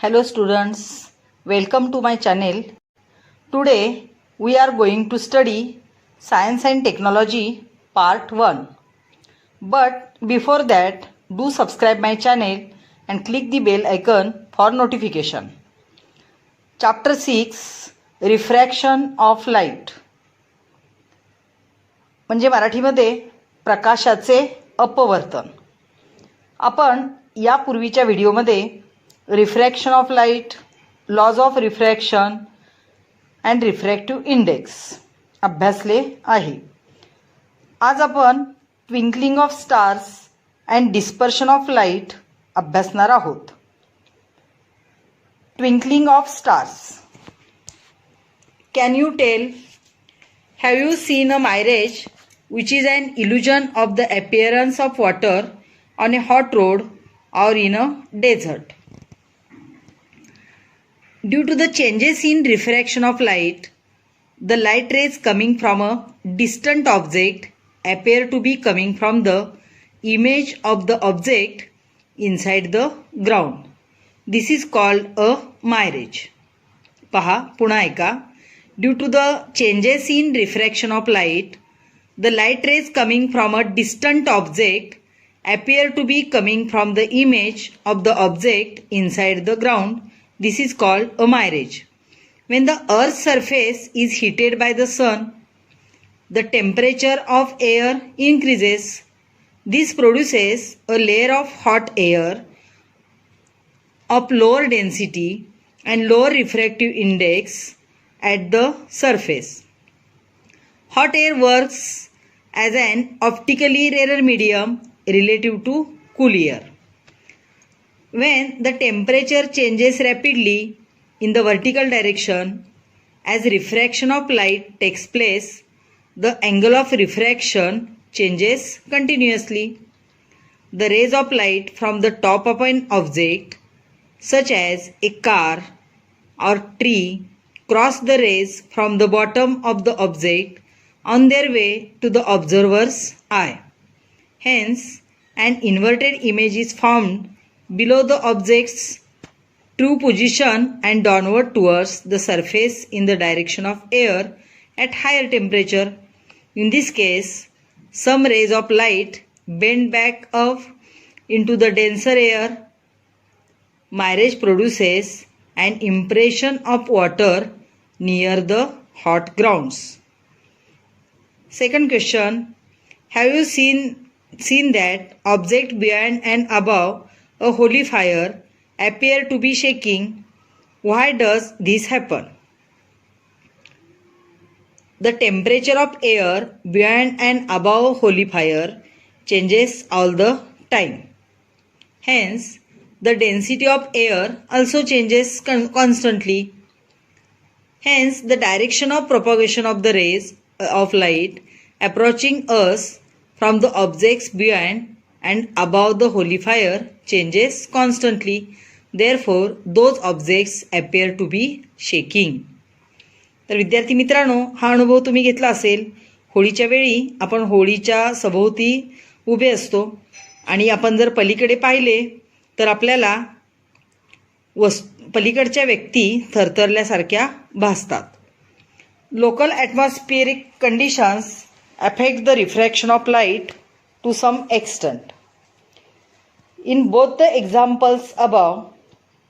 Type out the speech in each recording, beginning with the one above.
Hello students, welcome to my channel. Today we are going to study Science and Technology Part 1. But before that, do subscribe my channel and click the bell icon for notification. Chapter 6, Refraction of Light. म्हणजे मराठीमध्ये प्रकाशाचे अपवर्तन. आपण यापूर्वीच्या व्हिडिओमध्ये refraction of light, laws of refraction and refractive index अभ्यासले आहे. आज आपण twinkling of stars and dispersion of light अभ्यासणार आहोत. Twinkling of stars. Can you tell, have you seen a mirage which is an illusion of the appearance of water on a hot road or in a desert? Due to the changes in refraction of light, the light rays coming from a distant object appear to be coming from the image of the object inside the ground. This is called a mirage. पहा पुन्हा ऐका. Due to the changes in refraction of light, the light rays coming from a distant object appear to be coming from the image of the object inside the ground. This is called a mirage. When the Earth's surface is heated by the sun, the temperature of air increases. This produces a layer of hot air of lower density and lower refractive index at the surface. Hot air works as an optically rarer medium relative to cool air. When the temperature changes rapidly in the vertical direction as refraction of light takes place, the angle of refraction changes continuously. The rays of light from the top of an object, such as a car or tree, cross the rays from the bottom of the object on their way to the observer's eye. Hence, an inverted image is formed below the object's true position and downward towards the surface in the direction of air at higher temperature. In this case, some rays of light bend back up into the denser air. Mirage produces an impression of water near the hot grounds. Second question, have you seen that object behind and above a holy fire appear to be shaking? Why does this happen? The temperature of air behind and above a holy fire changes all the time. Hence, the density of air also changes constantly. Hence, the direction of propagation of the rays of light approaching us from the objects behind and above the holy fire changes constantly. Therefore, those objects appear to be shaking. तर विद्यार्थी मित्रांनो, हा अनुभव तुम्ही घेतला असेल. होळीच्या वेळी आपण होळीच्या सभोवती उभे असतो आणि आपण जर पलीकडे पाहिले तर आपल्याला पलीकडच्या व्यक्ती थरथरल्यासारख्या भासतात. Local atmospheric conditions affect the refraction of light to some extent. In both the examples above,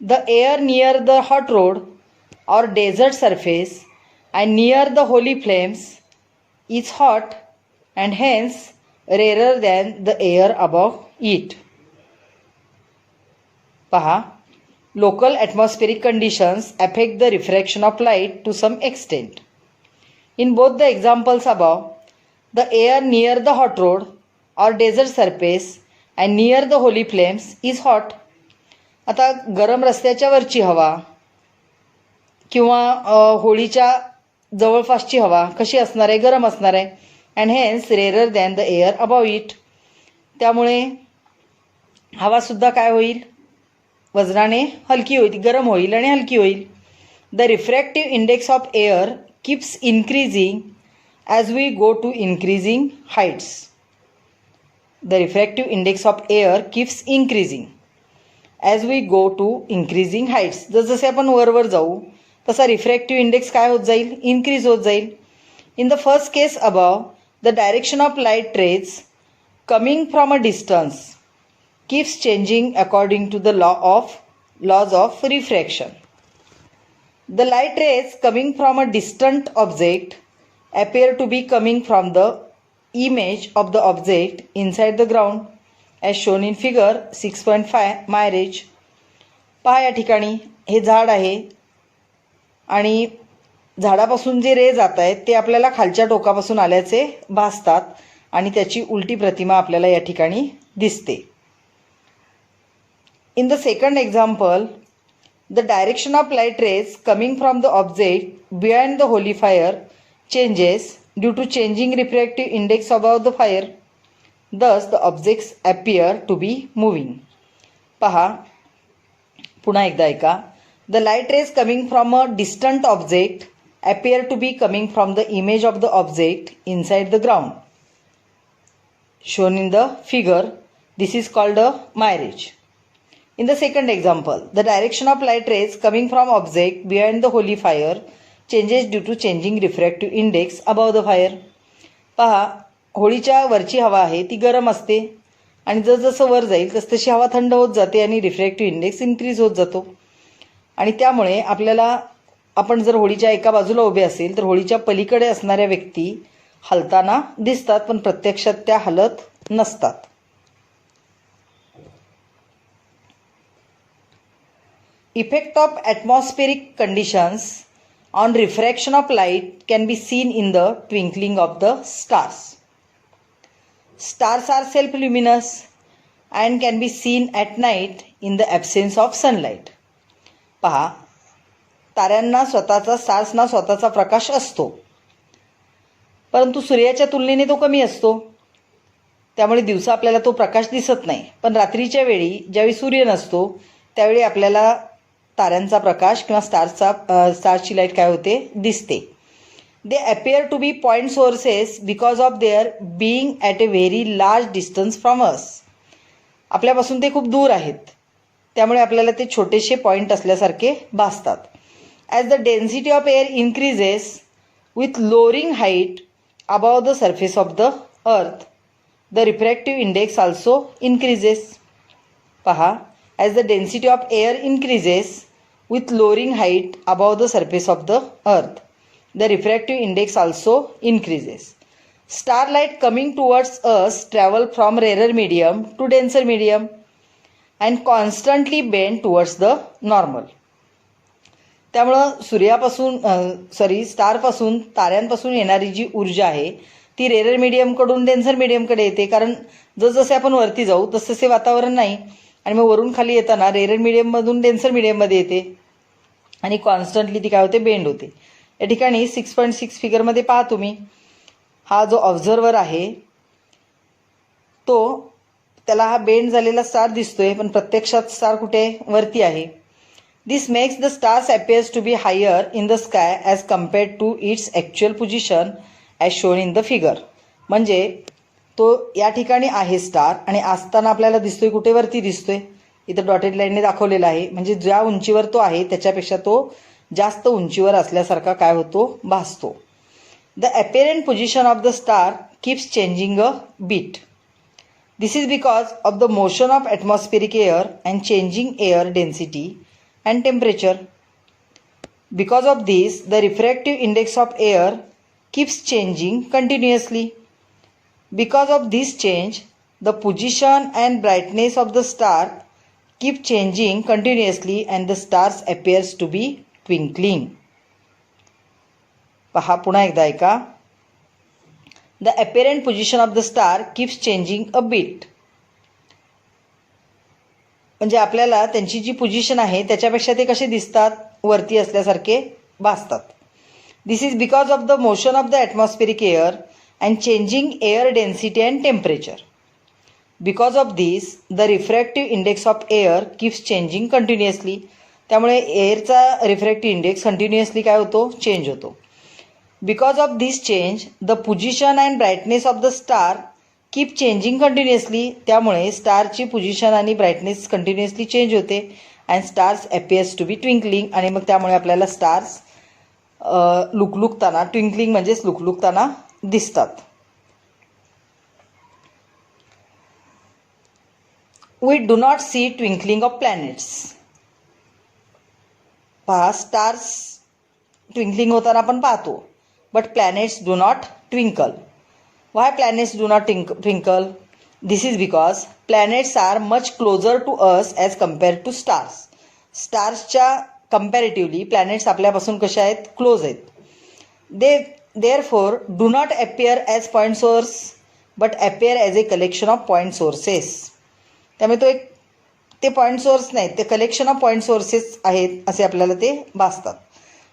the air near the hot road or desert surface and near the holy flames is hot and hence rarer than the air above it. Paha, local atmospheric conditions affect the refraction of light to some extent. In both the examples above, the air near the hot road or desert surface and near the holy flames is hot. आता गरम रस्त्याच्या वरची हवा किंवा होळीच्या जवळपासची हवा कशी असणार आहे? गरम असणार आहे. And hence rarer than the air above it. त्यामुळे हवासुद्धा काय होईल? वजनाने हलकी होईल, गरम होईल आणि हलकी होईल. The refractive index of air keeps increasing as we go to increasing heights. The refractive index of air keeps increasing. As we go to increasing heights. जसजसे आपण वर जाऊ तसा रिफ्रॅक्टिव्ह इंडेक्स काय होत जाईल, इन्क्रीज होत जाईल. In the first case above the direction of light rays coming from a distance keeps changing according to the laws of refraction. The light rays coming from a distant object appear to be coming from the image of the object inside the ground as shown in figure 6.5 marriage. पहा या ठिकाणी हे झाड आहे आणि झाडापासून जे रे जात आहेत ते आपल्याला खालच्या टोकापासून आल्याचे भासतात आणि त्याची उलटी प्रतिमा आपल्याला या ठिकाणी दिसते. In the second example, the direction of light rays coming from the object behind the holy fire changes due to changing refractive index above the fire. Thus, the objects appear to be moving. पहा पुन्हा एकदा ऐका. The light rays coming from a distant object appear to be coming from the image of the object inside the ground. Shown in the figure, this is called a mirage. In the second example, the direction of light rays coming from object behind the holy fire changes due to changing refractive index above the fire. पहा होळीच्या वरची हवा आहे ती गरम असते आणि जसजसं वर जाईल तसतशी हवा थंड होत जाते आणि रिफ्रॅक्टिव्ह इंडेक्स इन्क्रीज होत जातो. आणि त्यामुळे आपल्याला आपण जर होळीच्या एका बाजूला उभे असेल तर होळीच्या पलीकडे असणाऱ्या व्यक्ती हलताना दिसतात पण प्रत्यक्षात त्या हलत नसतात. Effect of atmospheric conditions on refraction of light can be seen in the twinkling of the stars. Stars are self-luminous and can be seen at night in the absence of sunlight. पहा ताऱ्यांना स्टार्सना स्वतःचा प्रकाश असतो परंतु सूर्याच्या तुलनेने तो कमी असतो त्यामुळे दिवसा आपल्याला तो प्रकाश दिसत नाही. पण रात्रीच्या वेळी ज्यावेळी सूर्य नसतो त्यावेळी आपल्याला ताऱ्यांचा प्रकाश किंवा स्टार्सची लाईट काय होते दिसते. They appear to be point sources because of their being at a very large distance from us. आपल्यापासून ते खूप दूर आहेत त्यामुळे आपल्याला ते छोटेसे पॉईंट असल्यासारखे भासतात. As the density of air increases with lowering height above the surface of the earth the refractive index also increases. पहा as the density of air increases with lowering height above the surface of the earth, the refractive index also increases. Starlight coming towards us travel from rarer medium to denser medium and constantly bend towards the normal. त्यामुळं स्टारपासून ताऱ्यांपासून येणारी जी ऊर्जा आहे ती rarer मीडियमकडून denser मीडियमकडे येते. कारण जसजसे आपण वरती जाऊ तसतसे वातावरण नाही आणि मग वरून खाली येताना रेरर मीडियममधून डेन्सर मीडियममध्ये येते आणि कॉन्स्टंटली ती काय होते बेंड होते. या ठिकाणी 6.6 फिगरमध्ये पहा तुम्ही हा जो ऑब्झर्वर आहे तो त्याला हा बेंड झालेला स्टार दिसतोय पण प्रत्यक्षात स्टार कुठे वरती आहे. This makes the stars appears to be higher in the sky as compared to its actual position as shown in the figure. म्हणजे तो या ठिकाणी आहे स्टार आणि असताना आपल्याला दिसतोय कुठे वरती दिसतोय. इथं डॉटेड लाईनने दाखवलेला आहे म्हणजे ज्या उंचीवर तो आहे त्याच्यापेक्षा तो जास्त उंचीवर असल्यासारखा काय होतो भासतो. The apparent position of the star keeps changing a bit. This is because of the motion of atmospheric air and changing air density and temperature. Because of this the refractive index of air keeps changing continuously. Because of this change, the position and brightness of the star keep changing continuously and the stars appears to be twinkling. पहा पुन्हा एकदा ऐका. The apparent position of the star keeps changing a bit. म्हणजे आपल्याला त्यांची जी position आहे त्याच्यापेक्षा ते कसे दिसतात वरती असल्यासारखे भासतात. This is because of the motion of the atmospheric air and changing air density and temperature. Because of this, the refractive index of air keeps changing continuously. त्यामुळे एअरचा रिफ्रॅक्टिव्ह इंडेक्स कंटिन्युअसली काय होतो चेंज होतो. Because of this change, the position and brightness of the star keep changing continuously, त्यामुळे स्टारची position आणि brightness continuously change होते. And stars appears to be twinkling, आणि मग त्यामुळे आपल्याला स्टार्स लुकलुकताना, ट्विंकलिंग म्हणजेच लुकलुकताना दिसतात. We do not see twinkling of planets. पहा, स्टार्स ट्विंकलिंग होताना आपण पाहतो, but planets do not twinkle. Why planets do not twinkle? This is because planets are much closer to us as compared to stars. स्टार्सच्या comparatively planets आपल्यापासून कशा आहेत? Close आहेत. They therefore do not appear as point source but appear as a collection of point sources. त्यामुळे तो एक ते point source नाहीत, ते कलेक्शन ऑफ पॉईंट सोर्सेस आहेत असे आपल्याला ते भासतात.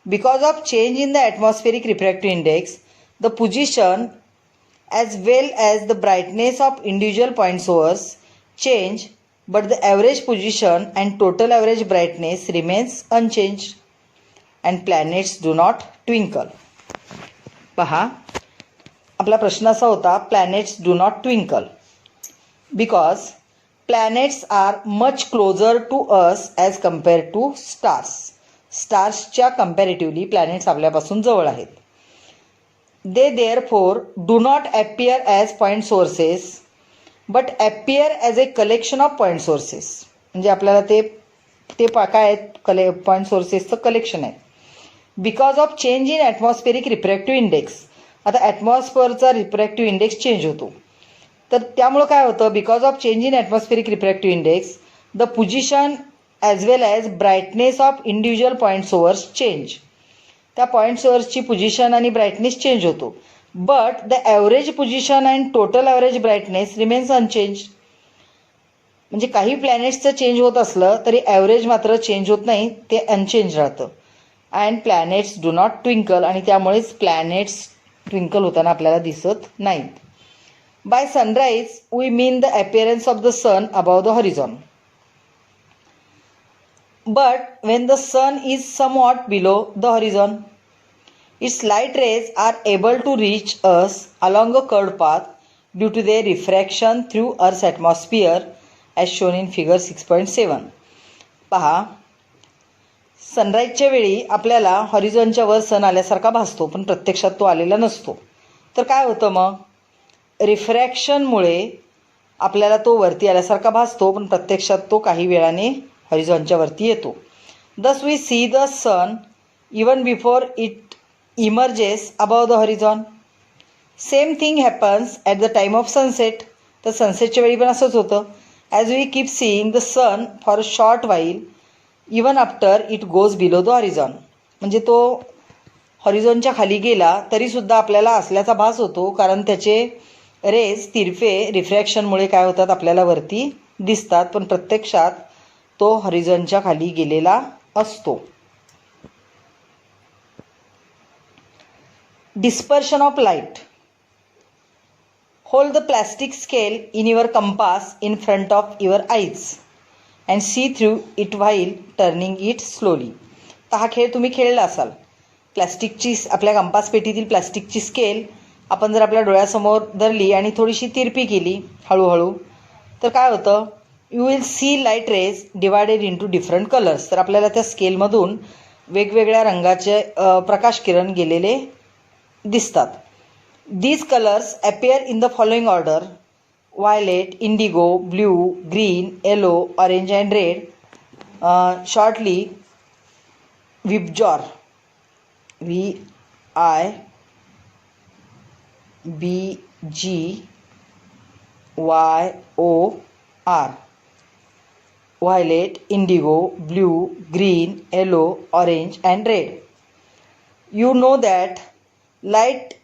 Because of change in the atmospheric refractive index, the position as well as the brightness of individual point source change, but the average position and total average brightness remains unchanged and planets do not twinkle. पहा, आपला प्रश्न असा होता, planets do not twinkle because planets are much closer to us as compared to stars. स्टार्सच्या comparatively planets आपल्यापासून जवळ आहेत. They therefore do not appear as point sources but appear as a collection of point sources. म्हणजे आपल्याला ते काय आहेत? Point सोर्सेसचं collection आहे. Because of change in atmospheric refractive index. आता ॲटमॉस्फिअरचा रिफ्रॅक्टिव्ह इंडेक्स चेंज होतो, तर त्यामुळं काय होतं? Because of change in atmospheric refractive index, the position as well as brightness of individual point source change. त्या पॉईंट सोर्सची position आणि ब्राईटनेस चेंज होतो, but the average position and total average brightness remains unchanged. म्हणजे काही प्लॅनेट्सचं change होत असलं तरी average मात्र चेंज होत नाही, ते अनचेंज राहतं. And planets do not twinkle, आणि त्यामुळेच प्लॅनेट्स ट्विंकल होताना आपल्याला दिसत नाहीत. By sunrise we mean the appearance of the sun above the horizon. But when the sun is somewhat below the horizon, its light rays are able to reach us along a curved path due to their refraction through Earth's atmosphere as shown in figure 6.7. पहा, सनराईजच्या वेळी आपल्याला हॉरिझॉनच्या वर सन आल्यासारखा भासतो, पण प्रत्यक्षात तो आलेला नसतो. तर काय होतं मग? रिफ्रॅक्शनमुळे आपल्याला तो वरती आल्यासारखा भासतो, पण प्रत्यक्षात तो काही वेळाने हॉरिझॉनच्या वरती येतो. Thus we see the sun even before it emerges above the horizon. Same thing happens at the time of sunset. तर सनसेटच्या वेळी पण असंच होतं. As we keep seeing the sun for a short while even after it goes below the horizon. म्हणजे तो हॉरिझॉनच्या खाली गेला तरीसुद्धा आपल्याला असल्याचा भास होतो, कारण त्याचे रेज तिरफे रिफ्रॅक्शनमुळे काय होतात? आपल्याला वरती दिसतात, पण प्रत्यक्षात तो हॉरिझॉनच्या खाली गेलेला असतो. Dispersion of light. Hold the plastic scale in your compass in front of your eyes and see through it while turning it slowly. तर हा खेळ तुम्ही खेळला असाल. प्लॅस्टिकची, आपल्या कंपास पेटीतील प्लॅस्टिकची स्केल आपण जर आपल्या डोळ्यासमोर धरली आणि थोडीशी तिरपी केली हळूहळू, तर काय होतं? You will see light rays divided into different colours. तर आपल्याला त्या स्केलमधून वेगवेगळ्या रंगाचे प्रकाश किरण गेलेले दिसतात. These colours appear in the following order: violet, indigo, blue, green, yellow, orange and red. Shortly VIBGYOR, VIBGYOR. Violet, indigo, blue, green, yellow, orange and red. You know that light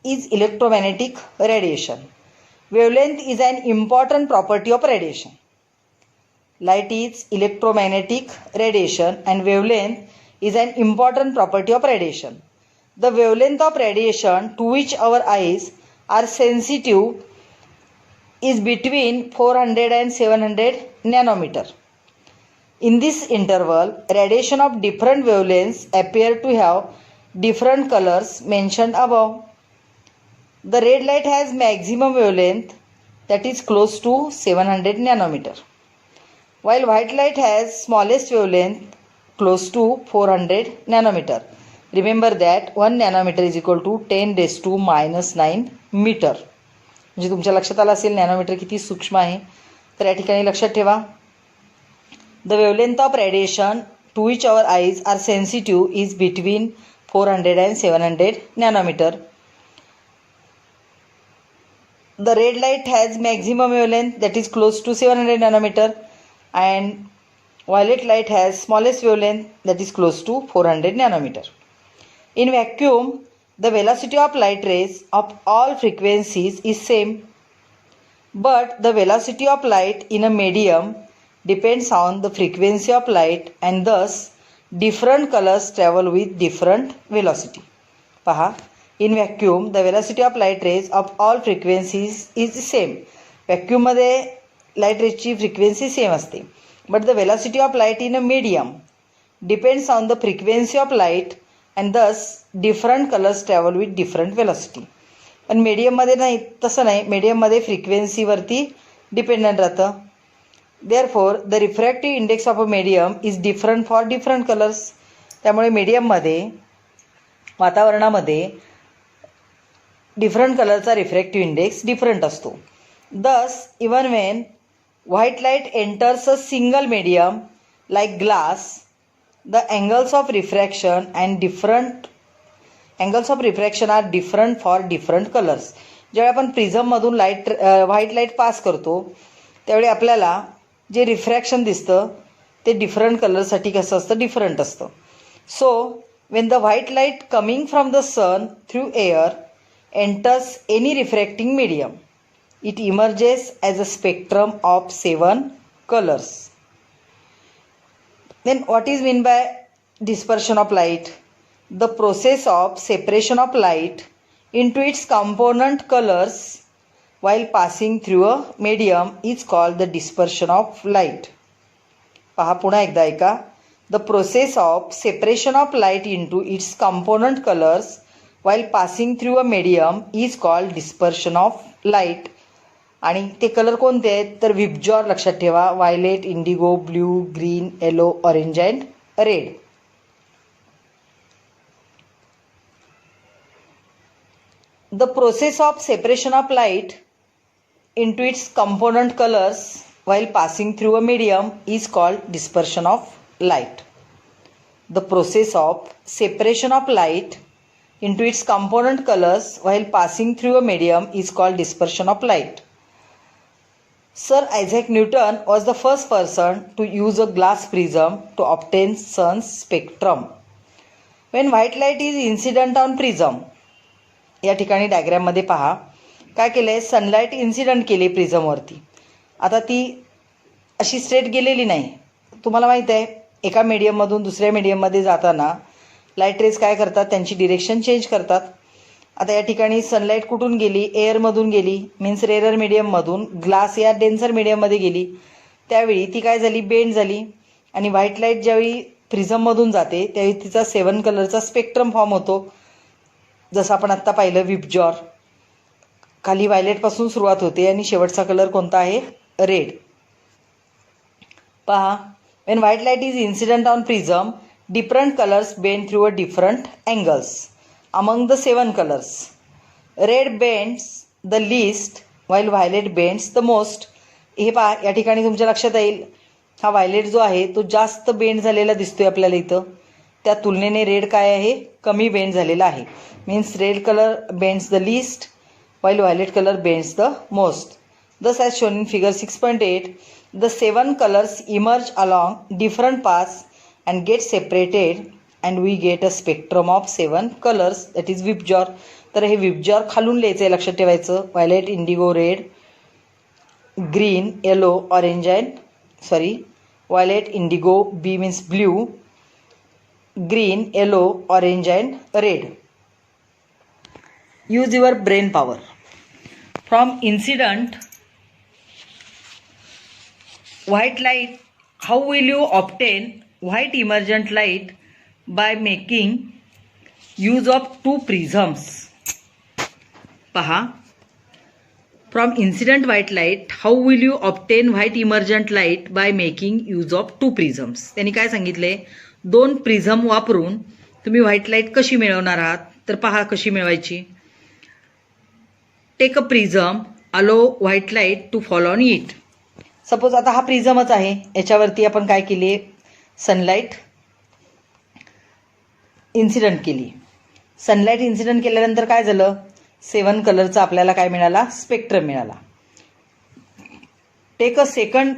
is electromagnetic radiation. Wavelength is an important property of radiation. Light is electromagnetic radiation and wavelength is an important property of radiation. The wavelength of radiation to which our eyes are sensitive is between 400 and 700 nanometer. In this interval, radiation of different wavelengths appear to have different colors mentioned above. The red light has maximum wavelength that is close to 700 nanometer, while white light has smallest wavelength close to 400 nanometer. Remember that 1 nanometer is equal to 10 raised to minus 9 meter. म्हणजे तुमच्या लक्षात आलं असेल nanometre किती सूक्ष्म आहे. तर या ठिकाणी लक्षात ठेवा, the wavelength of radiation to which our eyes are sensitive is between 400 and 700 nanometer. The red light has maximum wavelength that is close to 700 nanometer, and violet light has smallest wavelength that is close to 400 nanometer. In vacuum, the velocity of light rays of all frequencies is same, but the velocity of light in a medium depends on the frequency of light, and thus different colors travel with different velocity. पहा, in vacuum the velocity of light rays of all frequencies is same. vacuum मध्ये light rays ची frequency same असते, but the velocity of light in a medium depends on the frequency of light, and thus different colors travel with different velocity. पण medium मध्ये नाही, तसं नाही. Medium मध्ये frequency वरती डिपेंडंट राहतं. Therefore the refractive index of a medium is different for different colors. त्यामुळे मीडियममध्ये वातावरणामध्ये डिफरंट कलरचा रिफ्रॅक्टिव्ह इंडेक्स डिफरंट असतो. Thus even when white light enters a single medium like glass, the angles of refraction are different for different colors. ज्यावेळी आपण प्रिझममधून white light pass करतो त्यावेळी आपल्याला जे रिफ्रॅक्शन दिसतं ते डिफरंट कलरसाठी कसं असतं, डिफरंट असतं. So when the white light coming from the sun through air enters any refracting medium, it emerges as a spectrum of 7 colors. Then what is meant by dispersion of light? The process of separation of light into its component colors while passing through a medium is called the dispersion of light. पहा पुन्हा एकदा ऐका. The process of separation of light into its component colors while passing through a medium is called dispersion of light. आणि ते colour कोणते आहेत तर विबजॉर लक्षात ठेवा. Violet, indigo, blue, green, yellow, orange and red. The process of separation of light into its component colors while passing through a medium is called dispersion of light. The process of separation of light into its component colors while passing through a medium is called dispersion of light. Sir Isaac Newton was the first person to use a glass prism to obtain sun's spectrum. When white light is incident on prism, या ठिकाणी डायग्राममध्ये पहा काय केलं आहे, sunlight incident केली प्रिझमवरती. आता ती अशी स्ट्रेट गेलेली नाही. तुम्हाला माहीत आहे एका मीडियममधून दुसऱ्या मीडियममध्ये जाताना लाईट रेज काय करतात, त्यांची डिरेक्शन चेंज करतात. आता या ठिकाणी सनलाईट कुठून गेली, एअरमधून गेली, मीन्स रेअर मीडियममधून ग्लास या डेन्सर मीडियममध्ये गेली. त्यावेळी ती काय झाली, बेंड झाली. आणि व्हाईट लाईट ज्यावेळी प्रिझममधून जाते त्यावेळी तिचा 7 कलरचा स्पेक्ट्रम फॉर्म होतो. जसं आपण आत्ता पाहिलं विबजॉर, खाली व्हायलेटपासून सुरुवात होते आणि शेवटचा कलर कोणता आहे, रेड. पहा, when white light is incident on prism, different colors bend through a different angles. Among the 7 colors, red bends the least while violet bends the most. हे पहा या ठिकाणी तुमच्या लक्षात येईल हा व्हायलेट जो आहे तो जास्त बेंड झालेला दिसतोय आपल्याला इथं. त्या तुलनेने रेड काय आहे, कमी बेंड झालेला आहे. Means red colour bends the least while violet color bends the most. Thus as shown in figure 6.8, the 7 colors emerge along different paths and get separated and we get a spectrum of 7 colors, that is VIBGYOR. तर हे VIBGYOR खालून लिहायचं आहे, लक्षात ठेवायचं. Violet, indigo, red, green, yellow, orange and violet, indigo, B means blue, green, yellow, orange and red. Use your brain power. From incident white light, how will you obtain white emergent light? By making use of 2 prisms. पहा, from incident white light, how will you obtain white emergent light by making use of two prisms? त्यांनी काय सांगितले, दोन prism वापरून तुम्ही white light कशी मिळवणार आहात, तर पहा कशी मिळवायची. Take a prism, allow white light to fall on it. Suppose आता हा प्रिझमच आहे, याच्यावरती आपण काय केली, सनलाईट इन्सिडंट केली. सनलाईट इन्सिडंट केल्यानंतर काय झालं, 7 कलरचा आपल्याला काय मिळाला, स्पेक्ट्रम मिळाला. Take a second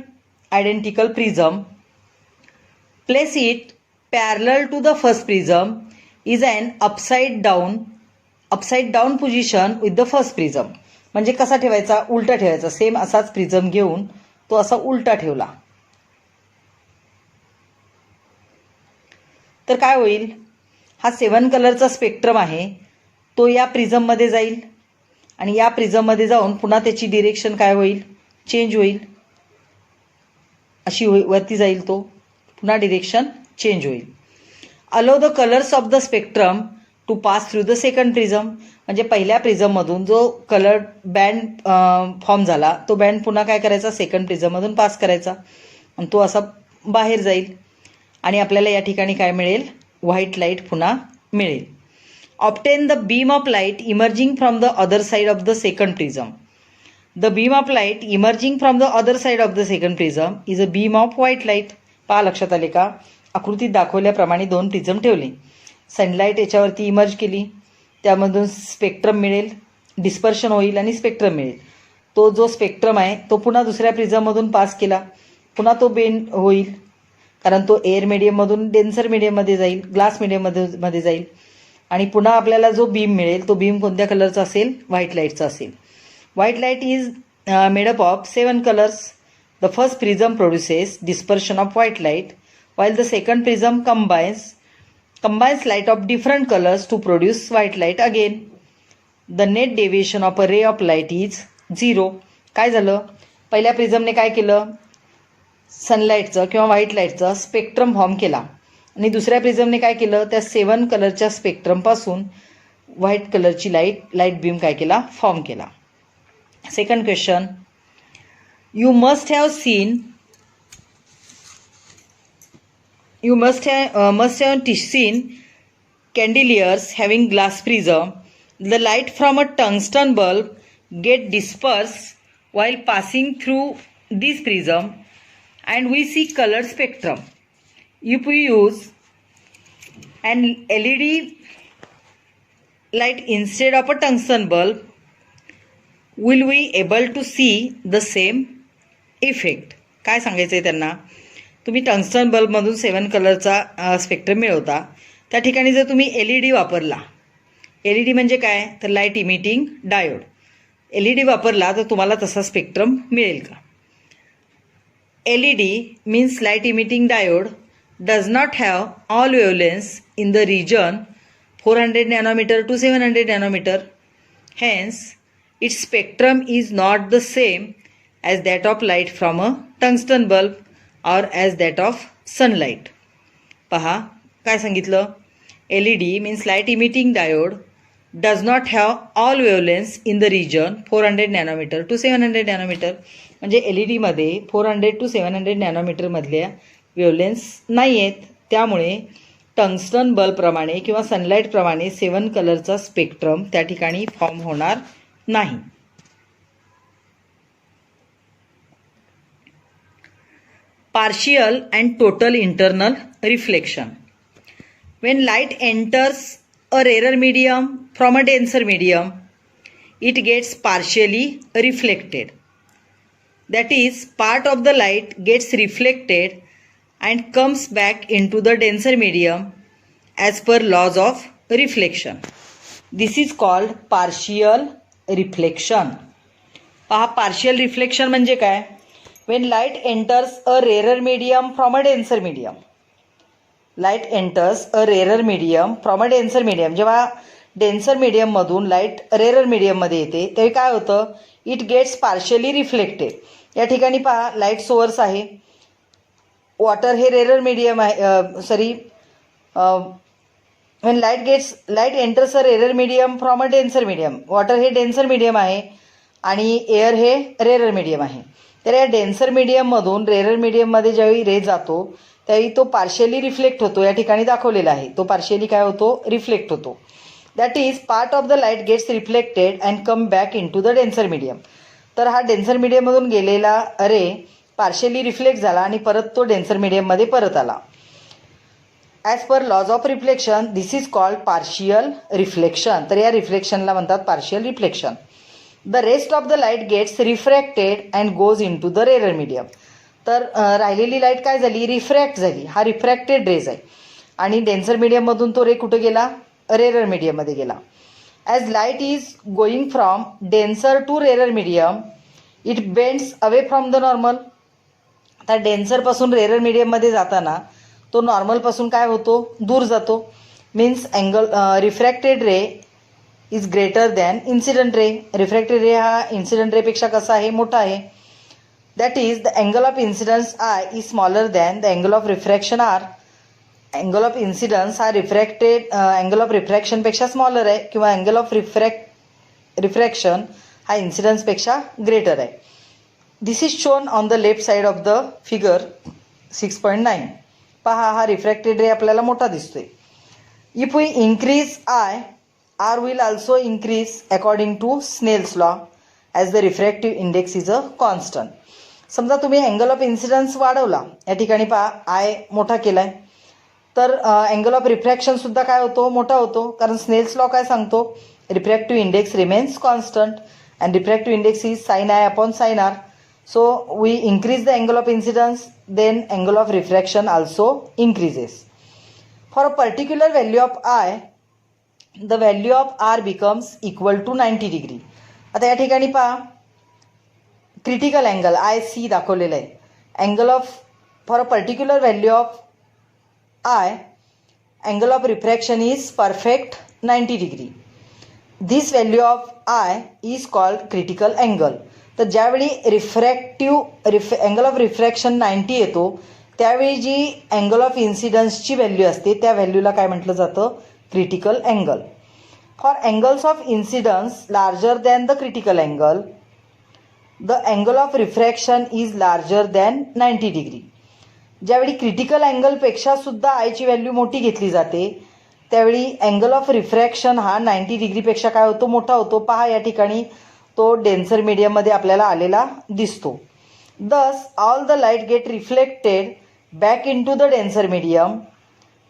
identical prism, place it parallel to the first prism is an upside down position with the first prism. म्हणजे कसा ठेवायचा, उलटा ठेवायचा. सेम असाच प्रिझम घेऊन तो असा उलटा ठेवला तर काय होईल, हा 7 कलरचा स्पेक्ट्रम आहे तो या प्रिझममध्ये जाईल आणि या प्रिझममध्ये जाऊन पुन्हा त्याची डिरेक्शन काय होईल, चेंज होईल. अशी वरती जाईल, तो पुन्हा डिरेक्शन चेंज होईल. Allow the colours of the spectrum to pass through the second prism. म्हणजे पहिल्या प्रिझममधून जो कलर बँड फॉर्म झाला तो बँड पुन्हा काय करायचा, सेकंड प्रिझममधून पास करायचा आणि तो असा बाहेर जाईल आणि आपल्याला या ठिकाणी काय मिळेल, व्हाईट लाईट पुन्हा मिळेल. Obtain the beam of light emerging from the other side of the second prism. The beam of light emerging from the other side of the second prism is a beam of white light. पहा लक्षात आले का, आकृतीत दाखवल्याप्रमाणे दोन prism ठेवले. Sunlight याच्यावरती emerge केली, त्यामधून स्पेक्ट्रम मिळेल, डिस्पर्शन होईल आणि स्पेक्ट्रम मिळेल. तो जो स्पेक्ट्रम आहे तो पुन्हा दुसऱ्या प्रिझममधून पास केला, पुन्हा तो बेंड होईल कारण तो एअर मीडियममधून डेन्सर मीडियममध्ये जाईल, ग्लास मीडियममध्ये जाईल आणि पुन्हा आपल्याला जो बीम मिळेल तो बीम कोणत्या कलरचा असेल, व्हाईट लाईटचा असेल. White light is made up of 7 colours. The first prism produces dispersion off white light while the second prism combines light of different colors to produce white light again. The net deviation of a ray of light is 0. काय झालं, पहिल्या प्रिझमने काय केलं, सनलाईटचं किंवा white लाईटचं spectrum form केला आणि दुसऱ्या प्रिझमने काय केलं, त्या 7 कलरच्या स्पेक्ट्रमपासून व्हाईट कलरची लाईट बीम काय केला, फॉर्म केला. Second question, you must have seen candeliers having glass prism. The light from a tungsten bulb get dispersed while passing through this prism and we see color spectrum. If we use an LED light instead of a tungsten bulb, will we able to see the same effect? काय सांगायचं आहे त्यांना, तुम्ही tungsten बल्बमधून 7 कलरचा spectrum मिळवता, त्या ठिकाणी जर तुम्ही LED वापरला, LED म्हणजे काय, तर लाईट इमिटिंग डायोड, LED वापरला तर तुम्हाला तसा स्पेक्ट्रम मिळेल का. LED means light emitting diode does not have all wavelengths in the region 400 nanometre to 700 nanometre. Hence its spectrum is not the same as that of light from a tungsten bulb or as that of sunlight. पहा काय सांगितलं, LED means light emitting diode does not have all wavelengths in the region 400 nanometer to 700 nanometer. म्हणजे LED मध्ये 400 to 700 nanometre मधल्या वेवलेन्स नाही आहेत, त्यामुळे tungsten bulb प्रमाणे किंवा सनलाईट प्रमाणे 7 कलरचा स्पेक्ट्रम त्या ठिकाणी फॉर्म होणार नाही. Partial and total internal reflection. When light enters a rarer medium from a denser medium, it gets partially reflected. That is, part of the light gets reflected and comes back into the denser medium as per laws of reflection. This is called partial reflection. पहा partial reflection म्हणजे काय, when light enters a rarer medium from a denser medium. Light enters a rarer medium from a denser medium. जेव्हा denser medium मधून light rarer medium मध्ये येते तेव्हा काय होतं, इट गेट्स पार्शियली रिफ्लेक्टेड. या ठिकाणी पहा लाईट सोर्स आहे, वॉटर हे रेरर मीडियम आहे, when light enters a rarer medium from a denser medium. Water हे डेन्सर मीडियम आहे आणि एअर हे रेअर मीडियम आहे. तर या डेन्सर मीडियममधून रेअर मीडियममध्ये ज्यावेळी रे जातो त्यावेळी तो पार्शियली रिफ्लेक्ट होतो. या ठिकाणी दाखवलेला आहे, तो पार्शियली काय होतो, रिफ्लेक्ट होतो. That is part of the light gets reflected and come back into the denser medium. तर हा डेन्सर मीडियममधून गेलेला रे पार्शियली रिफ्लेक्ट झाला आणि परत तो डेन्सर मीडियममध्ये परत आला. As per laws of reflection this is called partial reflection. तर या रिफ्लेक्शनला म्हणतात partial reflection. The rest of the light gets refracted and goes into the rare medium. तर राहिलेली लाईट काय झाली, रिफ्रॅक्ट झाली. हा रिफ्रॅक्टेड रेज आहे आणि डेन्सर मीडियममधून तो रे कुठे गेला, रेअर मीडियममध्ये गेला. As light is going from denser to rare medium it bends away from the normal. आता डेन्सरपासून रेअर मीडियममध्ये जाताना तो नॉर्मलपासून काय होतो, दूर जातो. Means angle refracted ray is greater than incident ray. Refracted ray हा इन्सिडंट रेपेक्षा कसा आहे, मोठा आहे. That is the angle of incidence i is smaller than the angle of refraction r. Angle of incidence हा रिफ्रॅक्टेड अँगल ऑफ रिफ्रॅक्शनपेक्षा smaller आहे किंवा अँगल ऑफ रिफ्रॅक्शन हा इन्सिडन्सपेक्षा ग्रेटर आहे. This is shown on the left side of the figure 6.9. पहा, हा refracted रे आपल्याला मोठा दिसतोय. If we increase i, r will also increase according to Snell's law as the refractive index is a constant. समजा तुम्ही angle of incidence वाढवला, या ठिकाणी पहा आय मोठा केला आहे, तर अँगल ऑफ रिफ्रॅक्शनसुद्धा काय होतो, मोठा होतो. कारण स्नेल्स लॉ काय सांगतो, refractive index remains constant and refractive index is sine i upon sine r. So we increase the angle of incidence, then angle of refraction also increases. For a particular value of I, the value of R becomes equal to 90 degree. आता या ठिकाणी पहा, critical angle I C दाखवलेलं आहे. Angle of for a particular value of I, angle of refraction is perfect 90 degree. This value of I is called critical angle. तर ज्यावेळी angle of refraction 90 येतो त्यावेळी जी अँगल ऑफ इन्सिडन्सची व्हॅल्यू असते त्या व्हॅल्यूला काय म्हटलं जातं, critical angle. For angles of incidence larger than the critical angle, the angle of refraction is larger than 90 degree. ज्यावेळी क्रिटिकल अँगलपेक्षा सुद्धा आयची व्हॅल्यू मोठी घेतली जाते त्यावेळी अँगल ऑफ रिफ्रॅक्शन हा 90 डिग्रीपेक्षा काय होतो, मोठा होतो. पहा, या ठिकाणी तो डेन्सर मीडियममध्ये आपल्याला आलेला दिसतो. Thus all the light get reflected back into the denser medium.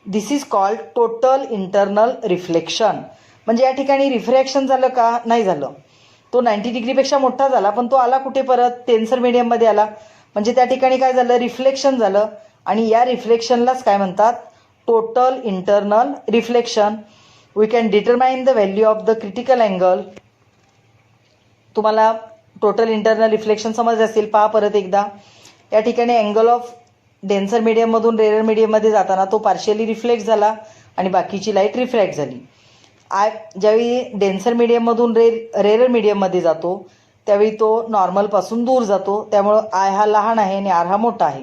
This is called total internal reflection. म्हणजे या ठिकाणी रिफ्रॅक्शन झालं का, नाही झालं. तो 90 डिग्रीपेक्षा मोठा झाला पण तो आला कुठे, परत डेन्सर मीडियममध्ये आला. म्हणजे त्या ठिकाणी काय झालं, रिफ्लेक्शन झालं. आणि या रिफ्लेक्शनलाच काय म्हणतात, total internal reflection. We can determine the value of the critical angle. तुम्हाला टोटल इंटरनल रिफ्लेक्शन समजले असेल. पहा परत एकदा, या ठिकाणी अँगल ऑफ डेन्सर मीडियममधून रेअर मीडियममध्ये जाताना तो पार्शियली रिफ्लेक्ट झाला आणि बाकीची लाईट रिफ्रॅक्ट झाली. आय ज्यावेळी डेन्सर मीडियममधून रेअर मीडियममध्ये जातो त्यावेळी तो नॉर्मलपासून दूर जातो. त्यामुळं आय हा लहान आहे आणि आर हा मोठा आहे.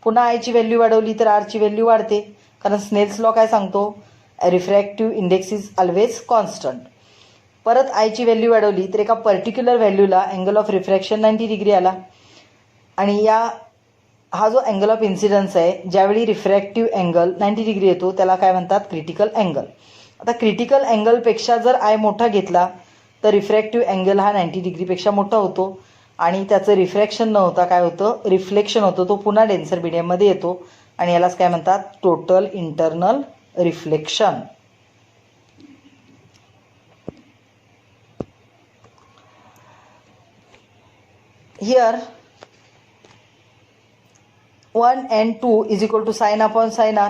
पुन्हा आयची व्हॅल्यू वाढवली तर आरची व्हॅल्यू वाढते, कारण स्नेल्स लॉ काय सांगतो, refractive index is always constant. परत आयची व्हॅल्यू वाढवली तर एका पर्टिक्युलर व्हॅल्यूला अँगल ऑफ रिफ्रॅक्शन 90 डिग्री आला. आणि हा जो अँगल ऑफ इन्सिडन्स आहे, ज्यावेळी रिफ्रॅक्टिव्ह अँगल 90 डिग्री येतो त्याला काय म्हणतात, क्रिटिकल अँगल. आता क्रिटिकल अँगलपेक्षा जर आय मोठा घेतला तर रिफ्रॅक्टिव्ह अँगल हा 90 डिग्रीपेक्षा मोठा होतो आणि त्याचं रिफ्रॅक्शन न होता काय होतं, रिफ्लेक्शन होतं. तो पुन्हा डेन्सर मीडियममध्ये येतो आणि यालाच काय म्हणतात, total internal reflection. Here 1 and 2 is equal to sin upon sin r.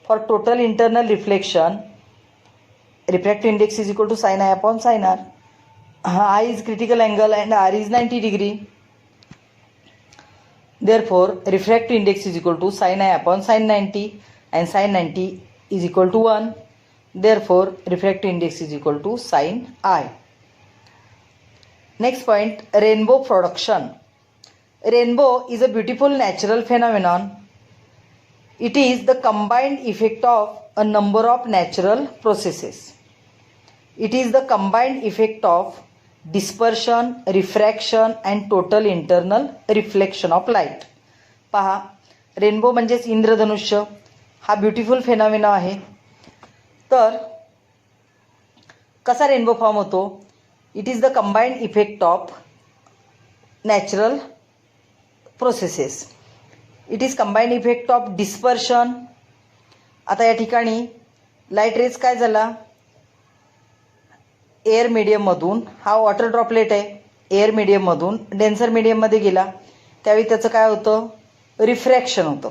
For total internal reflection, refractive index is equal to sin I upon sin r. I is critical angle and r is 90 degree. Therefore, refractive index is equal to sin I upon sin 90 and sin 90 is equal to 1. Therefore, refractive index is equal to sin I. Next point, rainbow production. Rainbow is a beautiful natural phenomenon. It is the combined effect of a number of natural processes. It is the combined effect of dispersion, refraction and total internal reflection of light. पहा, rainbow म्हणजेच इंद्रधनुष्य हा beautiful phenomena आहे. तर कसा rainbow form होतो? It is the combined effect of natural processes. It is combined effect of dispersion. आता या ठिकाणी लाईट रेज काय झाला, एअर मीडियममधून, हा वॉटर ड्रॉपलेट आहे, एअर मीडियममधून डेन्सर मीडियममध्ये गेला, त्यावेळी त्याचं काय होतं, रिफ्रॅक्शन होतं.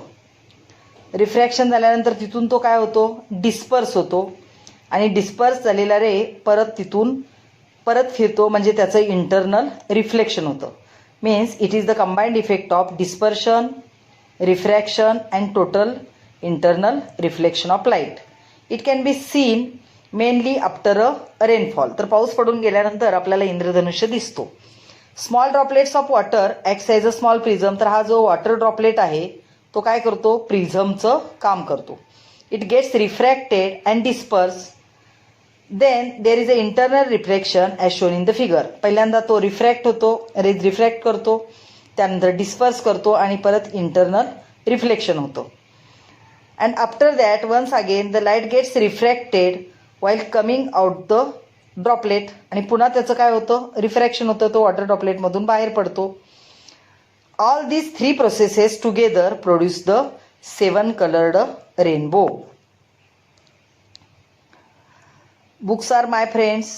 रिफ्रॅक्शन झाल्यानंतर तिथून तो काय होतो, डिस्पर्स होतो आणि डिस्पर्स झालेला रे परत फिरतो, म्हणजे त्याचं इंटरनल रिफ्लेक्शन होतं. Means it is the combined effect of dispersion, refraction and total internal reflection of light. It can be seen mainly after a rainfall. तर पाऊस पडून गेल्यानंतर आपल्याला इंद्रधनुष्य दिसतो. Small droplets of water acts as a small prism. तर हा जो वॉटर ड्रॉपलेट आहे तो काय करतो, प्रिझमचं काम करतो. It gets refracted and disperse. Then there is a internal reflection as shown in the figure. पहिल्यांदा तो रिफ्रॅक्ट होतो, रेज रिफ्रॅक्ट करतो, त्यानंतर डिस्पर्स करतो आणि परत इंटरनल रिफ्लेक्शन होतो. And after that once again the light gets refracted while coming out the droplet. आणि पुन्हा त्याचं काय होतं, रिफ्रॅक्शन होतं, तो वॉटर ड्रॉपलेटमधून बाहेर पडतो. All these 3 processes together produce the 7 coloured rainbow. Books are my friends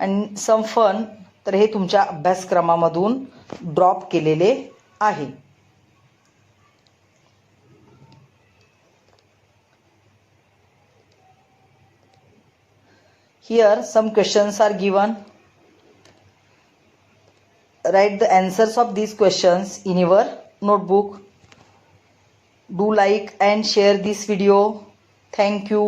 and some fun. तर हे तुमच्या अभ्यासक्रमामधून ड्रॉप केलेले आहे. Here some questions are given. Write the answers of these questions in your notebook. Do like and share this video. Thank you.